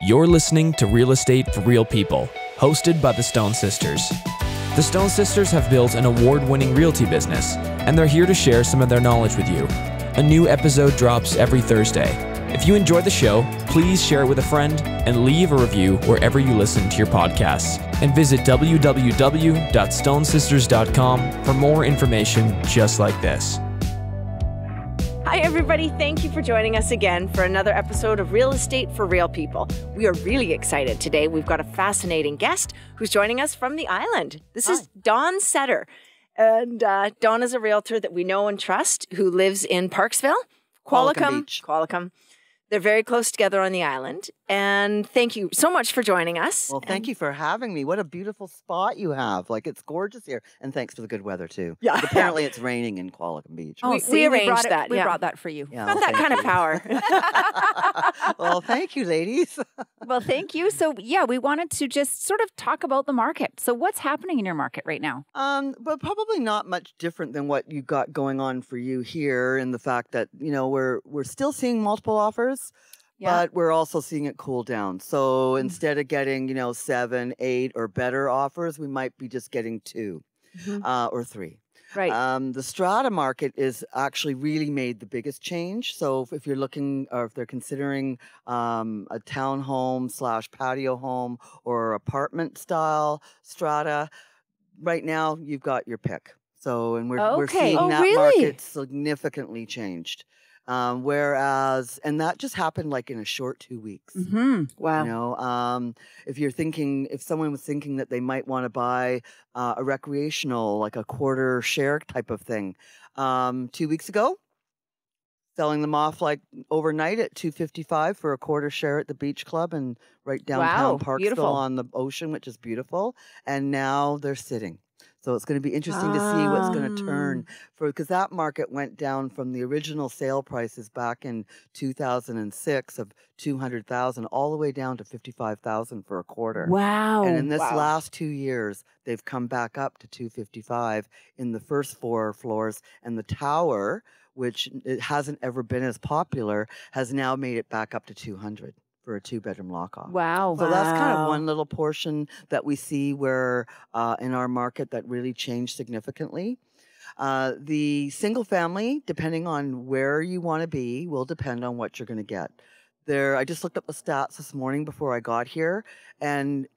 You're listening to Real Estate for Real People, hosted by the Stone Sisters. The Stone Sisters have built an award-winning realty business, and they're here to share some of their knowledge with you. A new episode drops every Thursday. If you enjoy the show, please share it with a friend and leave a review wherever you listen to your podcasts. And visit www.stonesisters.com for more information just like this. Hi, everybody. Thank you for joining us again for another episode of Real Estate for Real People. We are really excited today. We've got a fascinating guest who's joining us from the island. This is Dawn Setter. And Dawn is a realtor that we know and trust who lives in Parksville, Qualicum Beach. Qualicum. They're very close together on the island. And thank you so much for joining us. Well, thank you for having me. What a beautiful spot you have. Like, it's gorgeous here. And thanks for the good weather, too. Yeah. Apparently, it's raining in Qualicum Beach. Oh, we arranged that. We brought that for you. Yeah, Got well, that kind of power. Well, thank you, ladies. Well, thank you. So, yeah, we wanted to just sort of talk about the market. So what's happening in your market right now? But probably not much different than what you got going on for you here in the fact that, you know, we're still seeing multiple offers. Yeah. But we're also seeing it cool down. So instead of getting, 7, 8 or better offers, we might be just getting 2 or 3. Right. The strata market is actually really made the biggest change. So if you're looking or if they're considering a townhome / patio home or apartment style strata, right now you've got your pick. So, and we're seeing that market significantly changed. Whereas, and that just happened like in a short 2 weeks. Wow. If someone was thinking that they might want to buy a recreational, like a quarter share type of thing, 2 weeks ago, selling them off like overnight at $255 for a quarter share at the beach club and right downtown Parksville on the ocean, which is beautiful. And now they're sitting. So it's going to be interesting to see what's going to turn because that market went down from the original sale prices back in 2006 of $200,000 all the way down to $55,000 for a quarter. Wow. And in this last 2 years, they've come back up to $255 in the first 4 floors, and the tower, which it hasn't ever been as popular, has now made it back up to $200. For a 2-bedroom lock-off. Wow. So that's kind of one little portion that we see where in our market that really changed significantly. The single family, depending on where you want to be, will depend on what you're going to get. I just looked up the stats this morning before I got here, and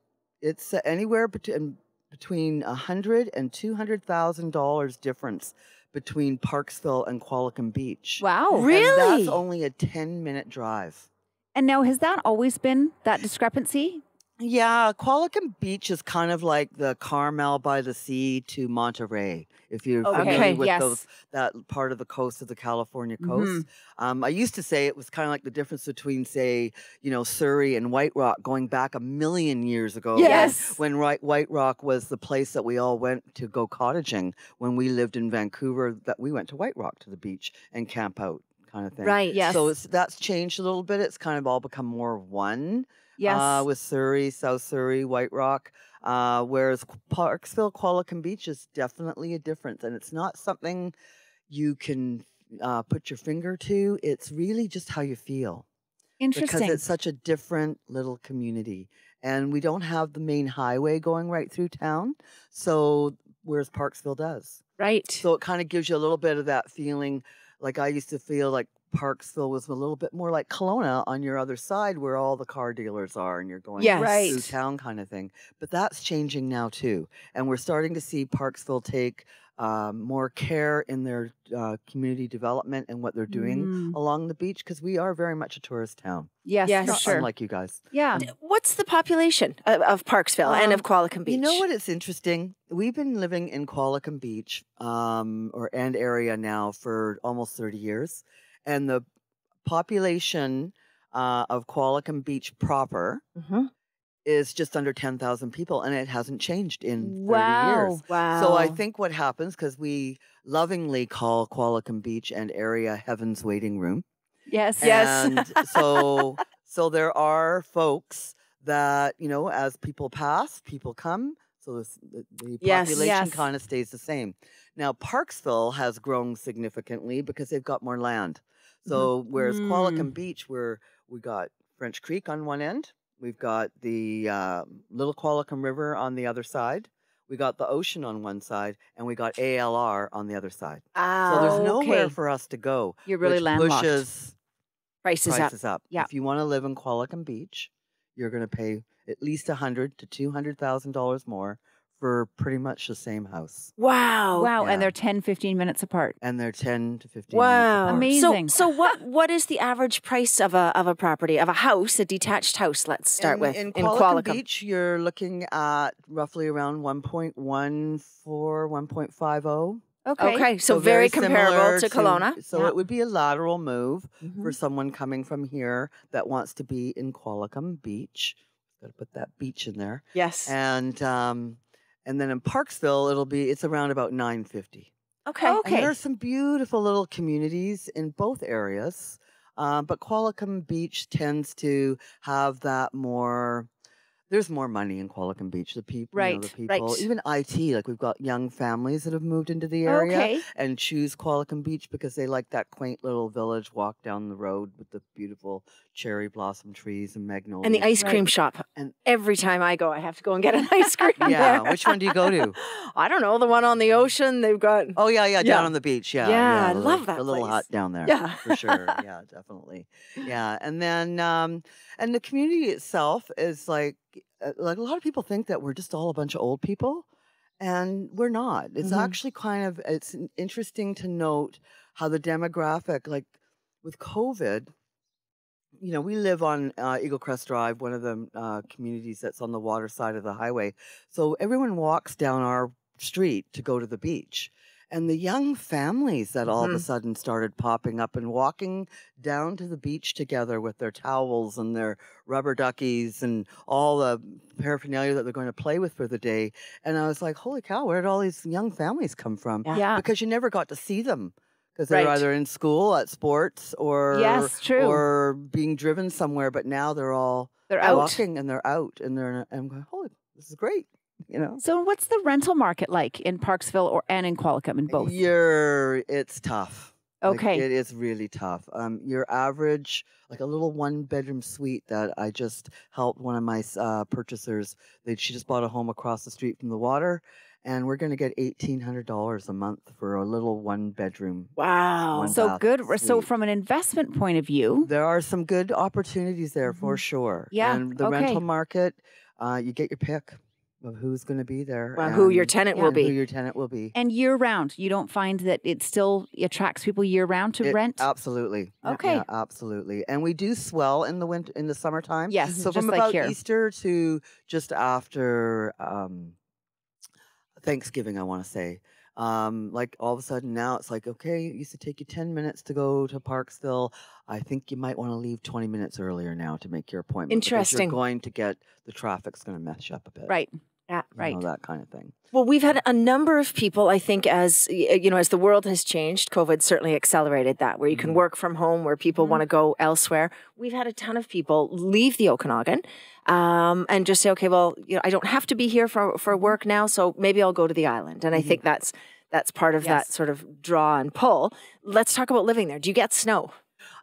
it's anywhere between $100,000 and $200,000 difference between Parksville and Qualicum Beach. Wow. Really? And that's only a 10-minute drive. And now, has that always been that discrepancy? Yeah, Qualicum Beach is kind of like the Carmel by the Sea to Monterey, if you're familiar with that part of the coast of the California coast. I used to say it was kind of like the difference between, say, Surrey and White Rock going back a million years ago. Yes. When White Rock was the place that we all went to go cottaging when we lived in Vancouver, that we went to White Rock to the beach and camp out. Kind of thing. Right, yes. So that's changed a little bit. It's kind of all become more of one. Yes. With Surrey, South Surrey, White Rock. Whereas Parksville, Qualicum Beach is definitely a difference. And it's not something you can put your finger to. It's really just how you feel. Interesting. Because it's such a different little community. And we don't have the main highway going right through town. So whereas Parksville does. Right. So it kind of gives you a little bit of that feeling. Like I used to feel like Parksville was a little bit more like Kelowna on your other side where all the car dealers are and you're going through town kind of thing. But that's changing now too. And we're starting to see Parksville take more care in their community development and what they're doing along the beach because we are very much a tourist town. Yes, Not sure. unlike you guys. Yeah. What's the population of Parksville and of Qualicum Beach? You know what? It's interesting. We've been living in Qualicum Beach and area now for almost 30 years. And the population of Qualicum Beach proper is just under 10,000 people, and it hasn't changed in 30 years. Wow. So I think what happens, because we lovingly call Qualicum Beach and area Heaven's Waiting Room. Yes. And so there are folks that, as people pass, people come. So the population kind of stays the same. Now, Parksville has grown significantly because they've got more land. So whereas Qualicum Beach, where we got French Creek on one end, We've got the Little Qualicum River on the other side. We got the ocean on one side, and we got ALR on the other side. So there's nowhere for us to go. You're really which landlocked. pushes Prices up. Yeah. If you want to live in Qualicum Beach, you're going to pay at least $100,000 to $200,000 more for pretty much the same house. Wow. Wow. Yeah. And they're 10, 15 minutes apart. And they're 10 to 15 minutes Wow. apart. Amazing. So what is the average price of a property, of a house, a detached house, let's start with, In in Qualicum Qualicum? Beach, you're looking at roughly around 1.14, 1.50. Okay, so very comparable similar to Kelowna. So Yeah. it would be a lateral move Mhm. for someone coming from here that wants to be in Qualicum Beach. Got to put that beach in there. Yes. And then in Parksville, it's around about 950. Okay. And there are some beautiful little communities in both areas, but Qualicum Beach tends to have that more. There's more money in Qualicum Beach. The people, Right, the people, right. even IT. Like we've got young families that have moved into the area Okay. and choose Qualicum Beach because they like that quaint little village walk down the road with the beautiful cherry blossom trees and magnolias. And the ice cream Right. shop. And- Every time I go, I have to go and get an ice cream. Yeah, there. which one do you go to? I don't know. The one on the ocean. They've got. Oh yeah, Yeah. down on the beach. Yeah, Yeah, I the love little- that the little place. hut down there. Yeah. for sure. Yeah, definitely. Yeah, and then and the community itself is like a lot of people think that we're just all a bunch of old people, and we're not. It's Mhm. actually it's interesting to note how the demographic, like with COVID. We live on Eagle Crest Drive, one of the communities that's on the water side of the highway. So everyone walks down our street to go to the beach. And the young families that all of a Mhm. sudden started popping up and walking down to the beach together with their towels and their rubber duckies and all the paraphernalia that they're going to play with for the day. And I was like, holy cow, where did all these young families come from? Yeah. Yeah. Because you never got to see them. Because they're Right. either in school, at sports, or Yes, true. or being driven somewhere. But now they're all They're out. walking and they're out, and I'm going, holy, this is great. So what's the rental market like in Parksville and in Qualicum, in both? It's tough. Like, Okay. it is really tough. Your average, like a little 1-bedroom suite that I just helped one of my purchasers. She just bought a home across the street from the water, and we're going to get $1,800 a month for a little 1-bedroom. Wow. One So bath good. So suite. from an investment point of view, There are some good opportunities there for sure. Yeah, And the okay. rental market, you get your pick of who's going to be there. Well, who your and- tenant yeah, will and who be. your tenant will be. and year round, you don't find that it still attracts people year round to It- rent? Absolutely. Okay. Yeah, absolutely. And we do swell in the summertime. Yes, So just from like about here. Easter to just after Thanksgiving, I want to say. Like all of a sudden now it's like, okay, it used to take you 10 minutes to go to Parksville. I think you might want to leave 20 minutes earlier now to make your appointment. because Interesting. You're going to get, the traffic's going to mess you up a bit. Right. Yeah. Right. That kind of thing. Well, we've had a number of people, I think, as the world has changed, COVID certainly accelerated that, where you can work from home, where people want to go elsewhere. We've had a ton of people leave the Okanagan and just say, okay, well, I don't have to be here for work now, so maybe I'll go to the island. And I think that's part of that Yes. sort of draw and pull. Let's talk about living there. Do you get snow?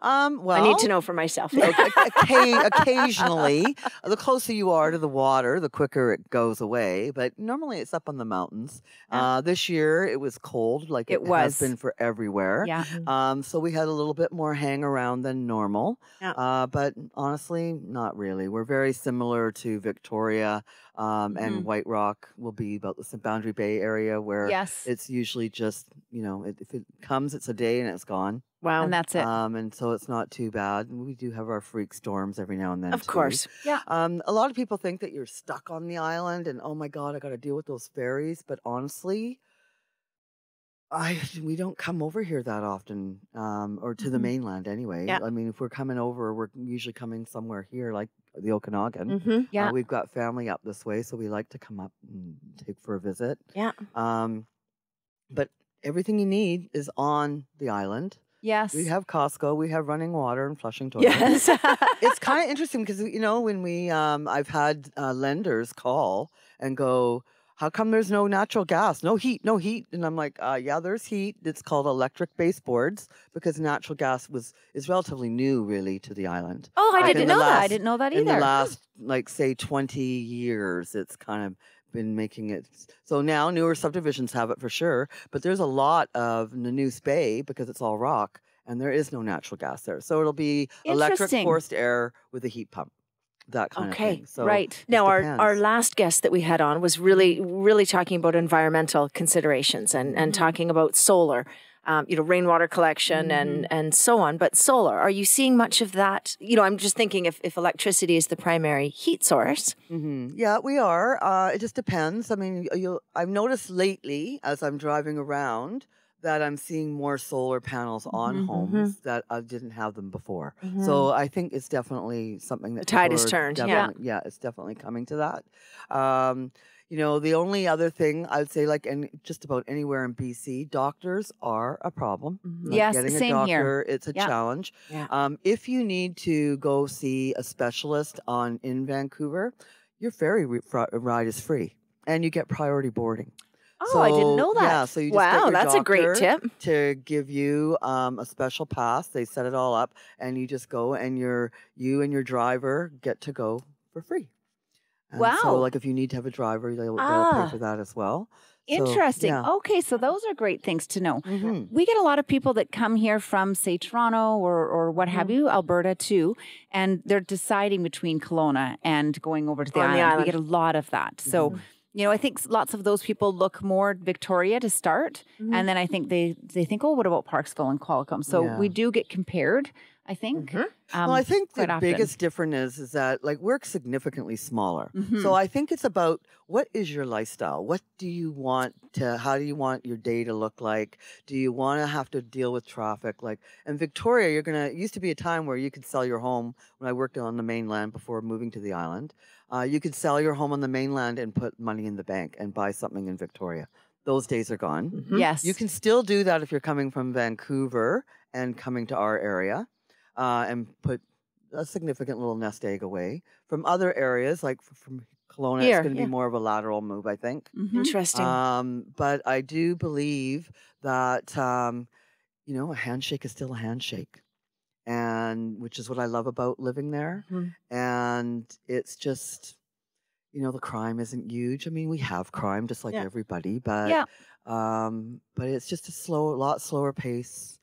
Well, I need to know for myself. Occasionally, the closer you are to the water, the quicker it goes away. But normally it's up on the mountains. This year it was cold, like It it was. has been for everywhere. Yeah. So we had a little bit more hang around than normal. Yeah. But honestly, not really. We're very similar to Victoria and White Rock will be about the Boundary Bay area where Yes. it's usually just, if it comes, it's a day and it's gone. Wow. And that's it. And so it's not too bad. We do have our freak storms every now and then. Of too. course. Yeah. A lot of people think that you're stuck on the island and, oh my God, I got to deal with those ferries. But honestly, we don't come over here that often, or to the mainland anyway. Yeah. I mean, if we're coming over, we're usually coming somewhere here, like the Okanagan. Mm-hmm. Yeah. We've got family up this way, so we like to come up and take for a visit. Yeah. But everything you need is on the island. Yes. We have Costco, we have running water and flushing toilets. Yes. It's kind of interesting because when I've had lenders call and go, how come there's no natural gas? No heat, no heat. And I'm like, yeah, there's heat. It's called electric baseboards because natural gas is relatively new, really, to the island. Oh, I Like didn't know that. I didn't know that In the either. last, like, say, 20 years, it's kind of been making it. So now newer subdivisions have it for sure. But there's a lot of Nanoose Bay because it's all rock. And there is no natural gas there. So it'll be electric Interesting. forced air with a heat pump. That kind of thing. So right. it Now, depends. our last guest that we had on was really talking about environmental considerations and talking about solar, rainwater collection and so on. But solar, are you seeing much of that? I'm just thinking if electricity is the primary heat source. Yeah, we are. It just depends. I mean, I've noticed lately as I'm driving around that I'm seeing more solar panels on homes that I didn't have them before. So I think it's definitely something that The tide people has are turned, yeah. definitely- yeah, it's definitely coming to that. The only other thing I would say, like, just about anywhere in BC, doctors are a problem. Like Yes, getting same a here. doctor, it's a Yeah. challenge. Yeah. If you need to go see a specialist in Vancouver, your ferry ride is free, and you get priority boarding. Oh, I didn't know that. Yeah, so you just Wow, get your that's a great doctor tip. to give you a special pass. They set it all up, and you just go, and you and your driver get to go for free. And Wow. So, like, if you need to have a driver, they'll pay for that as well. So, Interesting. yeah. Okay, so those are great things to know. Mhm. We get a lot of people that come here from, say, Toronto or what have you, Alberta too, and they're deciding between Kelowna and going over to the On island. the We island. get a lot of that. So, I think lots of those people look more at Victoria to start, and then I think they think, oh, what about Parksville and Qualicum? So Yeah. we do get compared, I think. Well, I think the quite often. biggest difference is that, like, we're significantly smaller. Mm-hmm. So I think it's about what is your lifestyle? What do you want how do you want your day to look like? Do you want to have to deal with traffic? Like, in Victoria, it used to be a time where you could sell your home. When I worked on the mainland before moving to the island, you could sell your home on the mainland and put money in the bank and buy something in Victoria. Those days are gone. Yes. You can still do that if you're coming from Vancouver and coming to our area. And put a significant little nest egg away. From other areas, like from Kelowna, Here, it's going to yeah. be more of a lateral move, I think. Interesting. But I do believe that, a handshake is still a handshake. And which is what I love about living there. And it's just, the crime isn't huge. I mean, we have crime just like everybody, but it's just a lot slower pace.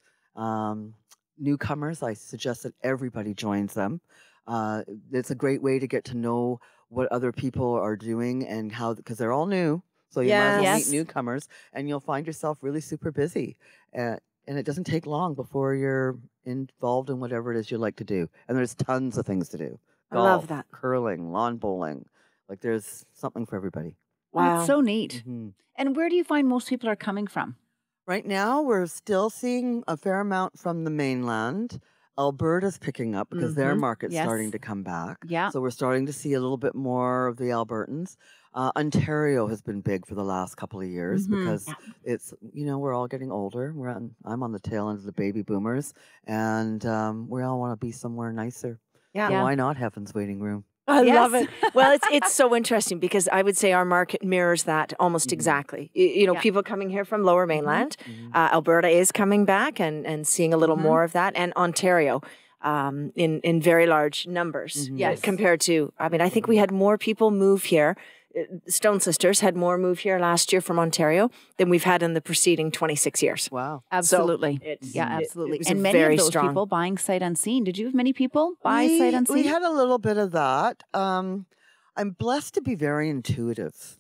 Newcomers, I suggest that everybody joins them. It's a great way to get to know what other people are doing and how, because they're all new. So you might as well Yes. meet newcomers, and you'll find yourself really super busy. And it doesn't take long before you're involved in whatever it is you like to do. And there's tons of things to do. I love Golf, that. curling, lawn bowling. Like, there's something for everybody. Wow. That's so neat. Mhm. And where do you find most people are coming from? Right now, we're still seeing a fair amount from the mainland. Alberta's picking up because their market's Yes. starting to come back. Yeah. So we're starting to see a little bit more of the Albertans. Ontario has been big for the last couple of years because it's, we're all getting older. I'm on the tail end of the baby boomers, and we all want to be somewhere nicer. Yeah. So why not Heaven's Waiting Room? I Yes. love it. Well, it's so interesting because I would say our market mirrors that almost exactly. People coming here from Lower Mainland. Alberta is coming back and seeing a little more of that, and Ontario in very large numbers. Yes. Compared to, I think we had more people move here. Stone Sisters had more move here last year from Ontario than we've had in the preceding 26 years. Wow. Absolutely. it's- Yeah, it- absolutely. it was a and many very of those strong- people buying sight unseen. Did you have many people buy sight unseen? We had a little bit of that. I'm blessed to be very intuitive.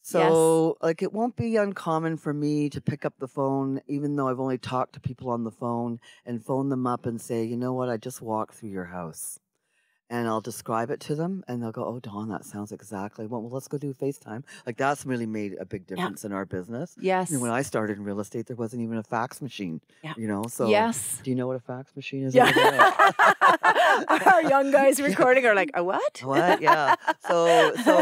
So, like, it won't be uncommon for me to pick up the phone, even though I've only talked to people on the phone, and phone them up and say, you know what, I just walked through your house. And I'll describe it to them, and they'll go, oh, Dawn, that sounds exactly. Well, let's go do FaceTime. Like, that's really made a big difference in our business. Yes. And when I started in real estate, there wasn't even a fax machine. Yeah. So Yes. do you know what a fax machine is? Yeah. over there? Our young guys recording are like, a what? What? Yeah. So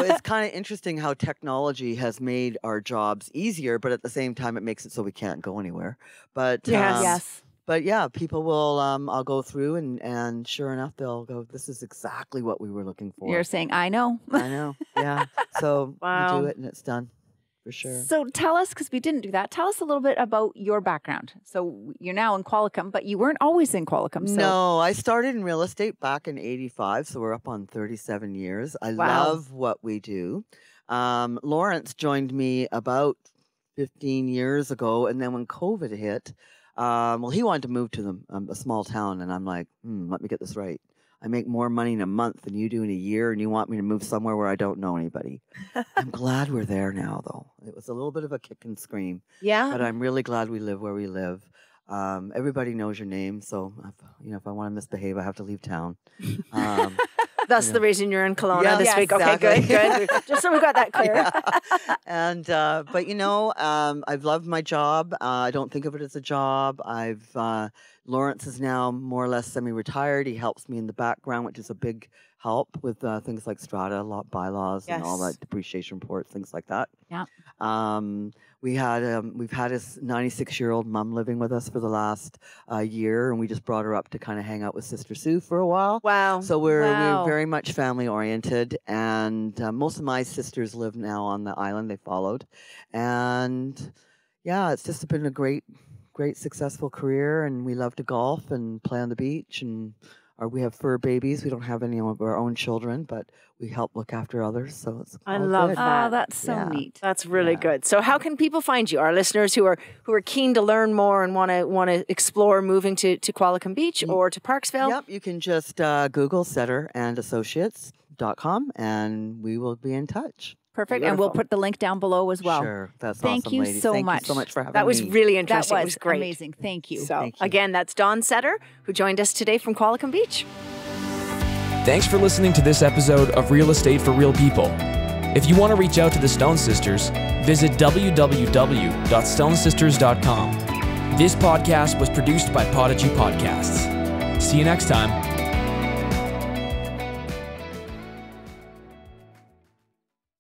it's kind of interesting how technology has made our jobs easier, but at the same time, it makes it so we can't go anywhere. But Yes. But yeah, people will. I'll go through, and sure enough, they'll go, "This is exactly what we were looking for." You're saying, I know. I know. Yeah. So we Wow. do it, and it's done. for sure. So tell us, because we didn't do that, tell us a little bit about your background. So you're now in Qualicum, but you weren't always in Qualicum. So. No, I started in real estate back in 85, so we're up on 37 years. I love what we do. Lawrence joined me about 15 years ago, and then when COVID hit, he wanted to move to a small town, and I'm like, let me get this right. I make more money in a month than you do in a year, and you want me to move somewhere where I don't know anybody. I'm glad we're there now, though. It was a little bit of a kick and scream. Yeah. But I'm really glad we live where we live. Everybody knows your name, so if I want to misbehave, I have to leave town. That's the reason you're in Kelowna this week. Exactly. Okay, good. Just so we got that clear. Yeah. And but I've loved my job. I don't think of it as a job. Lawrence is now more or less semi-retired. He helps me in the background, which is a big help with things like strata, bylaws, and all that depreciation reports, things like that. Yeah. We've had his 96-year-old mom living with us for the last year, and we just brought her up to kind of hang out with Sister Sue for a while. Wow. So we're very much family oriented, and most of my sisters live now on the island. They followed, and yeah, it's just been a great successful career, and we love to golf and play on the beach, and we have fur babies. We don't have any of our own children, but we help look after others. So it's I all love good. that. Oh, that's so neat. That's really good. So how can people find you? Our listeners who are keen to learn more and want to explore moving to Qualicum Beach or to Parksville? Yep, you can just Google setterandassociates.com, and we will be in touch. Perfect. And we'll put the link down below as well. Sure. That's Thank awesome, you ladies. so Thank much. you so much for having me. That was really interesting. That It was great. amazing. Thank you. So again, that's Dawn Setter, who joined us today from Qualicum Beach. Thanks for listening to this episode of Real Estate for Real People. If you want to reach out to the Stone Sisters, visit www.stonesisters.com. This podcast was produced by Podigy Podcasts. See you next time.